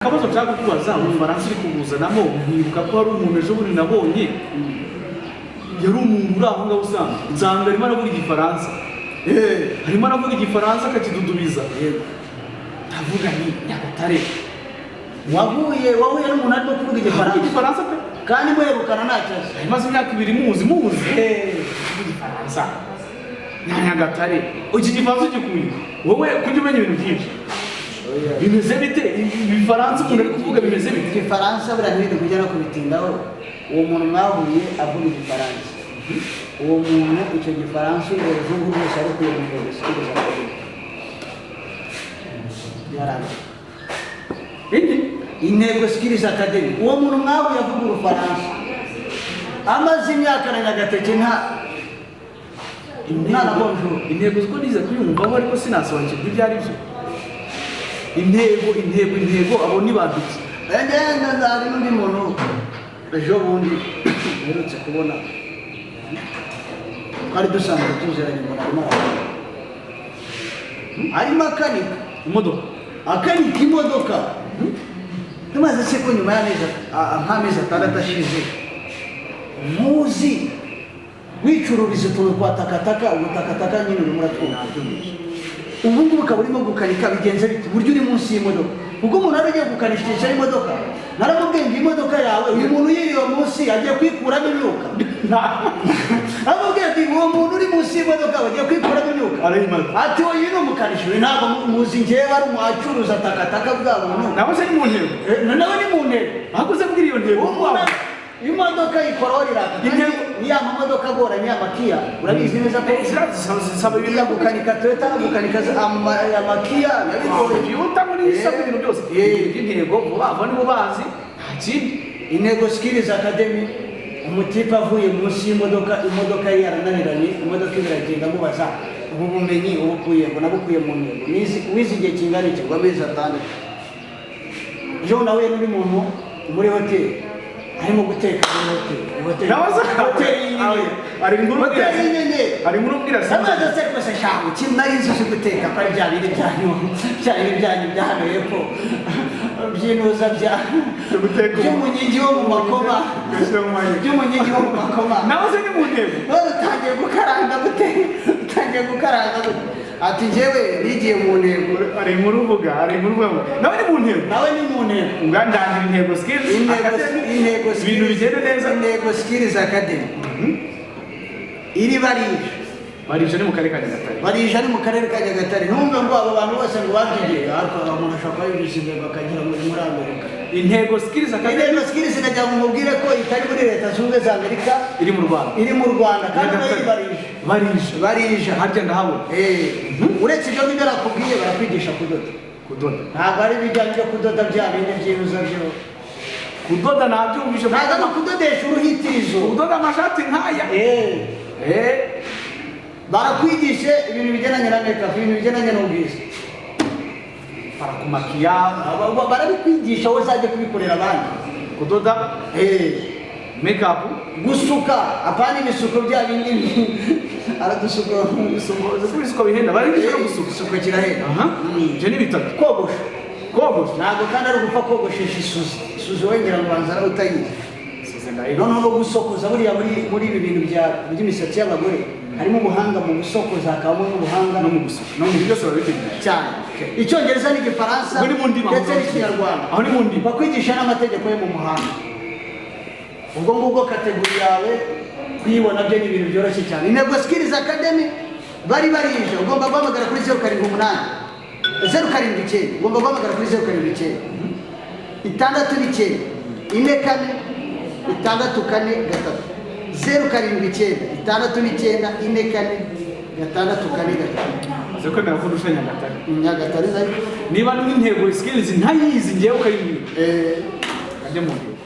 Kabazo cyangwa kubaza umufaransa uri kubuzanamo nkibuka ko hari umuntu ejo bundi nabonye yari umuntu uri aho ngaho usanga nzanga arimo aravuga igifaransa arimo aravuga igifaransa akakidudubiza ndavuga ni Nyagatare wahuye n'umuntu arimo kuvuga igifaransa pe kandi muherukana nta kibazo maze imyaka 2 muzi igifaransa Nyagatare iki gifaransa gikuye wowe kujya umenya ibintu byinshi bimeze bite ibifaransa umuntu ari kuvuga bimeze bite igifaransa burahirinde kujya no kubitindaho uwo muntu mwahuye avuga igifaransa uwo muntu icyo gifaransa uruzungu rwose ari kuyumvira sikiriza intego sikiriza academy uwo muntu mwahuye avuga urufaransa amaze imyaka na Nyagatare nta bonjour intego ziko nize kuyumvaho ariko sinasobanukirwa ibyo ari byo intego abo ni badutse ngenda nzari n'undi muntu ejo bundi mperutse kubona twari dusanzwe tuziranye umuntu arimo akanika imodoka akanika imodoka tumaze se ko nyuma y'amezi nk'amezi 6 ashize muzi wicururiza utuntu twa takataka ubutakataka nyine urimo uratwumva ubu ngubu ukaba urimo gukanika bigenze bite buryo uri munsi y'imodoka ubwo umuntu aragiye gukanishisha imodoka naramubwiye ngo imodoka yawe uyu muntu yiriwe munsi agiye kwikuramo imyuka naramubwiye ati uwo muntu uri munsi y'imodoka agiye kwikuramo imyuka ati uyu ni umukanishi we ntabwo muzi njyewe ari umucuruza takataka bwa muntu nawe se ni mu ntego nawe ni mu ntego ahakoze mbwira iyo ntego imodoka ikora ni ya mamodoka agoranye amakiya urabizi neza ko zisaba ibintu gukanika Toyota gukanika amakiya yuta muri isaba ibintu byose intego vuba nibo bazi ntakindi intego skills academy umutipe avuye munsi y'imodoka imodoka yarananiranye imodoka iragenda mubaza ubu bumenyi ubukuye ngo nabukuye mu ntego wizi igihe kingana iki ngo amezi 6 ejo nawe n'uri muntu muri hoteli harimo guteka muri hoteli ari inkuru ubwira amaze se kose shaho kimari inzu guteka kwa bya biri byanyu bya hano yepfo byinuza bya guteka by'umunyigi wo mu makoma nawe se ni mu ntego utangiye gukaranga ati njyewe nigiye mu ntego ari inkuru uvuga nawe ni mu ntego ngandangira intego skills ibintu bigenda neza intego skills academy iri barije ni mu karere ka Nyagatare barije ni mu karere ka Nyagatare numva ngo abo bantu bose ngo babyigiye ariko umuntu ashaka yibishije bakagira muri Amerika intego skills academy intego skills najya mubwire ko itari muri leta zunze za Amerika iri mu Rwanda kandi barije harya ndahabona uretse ibyo ngibyo nakubwiye barakwigisha kudoda ntabwo ari ibijyanye byo kudoda bya bindi byibuza byo kudoda nabyumvise ntabwo ari ukudodesha uruhitirizo kudoda amashati nk'aya barakwigisha ibintu bigendanye na makeup ibintu bigendanye n'ubwiza barakumakiya barabikwigisha wowe uzajya kubikorera abandi kudoda makeup gusuka apana ibisuko bya bindi aradusuka ibisuko bihenda barigisha no gusuka isuko kirahenda je ni bitatu kogosha ntabwo kandi ari ugupfa kogoshesha isuzi wengera ngo banzara utayizi noneho no gusokoza buriya muri ibi bintu by'imisatsi y'abagore harimo ubuhanga mu gusokoza hakabamo n'ubuhanga no mu gusuka no mu byose babiteganya cyane icyongereza n'igifaransa ndetse n'ikinyarwanda aho ni mu ndimi bakwigisha n'amategeko yo mu muhanda ubwo ngubwo kategori yawe kuyibona byo ni ibintu byoroshye cyane intego skills academy barije ugomba guhamagara kuri 078 ugomba guhamagara kuri 079 Zekwemera ko dusha Nyagatare Nyagatare niba n'intego skills ntayizi ngiye ukayimira ajye mu ntego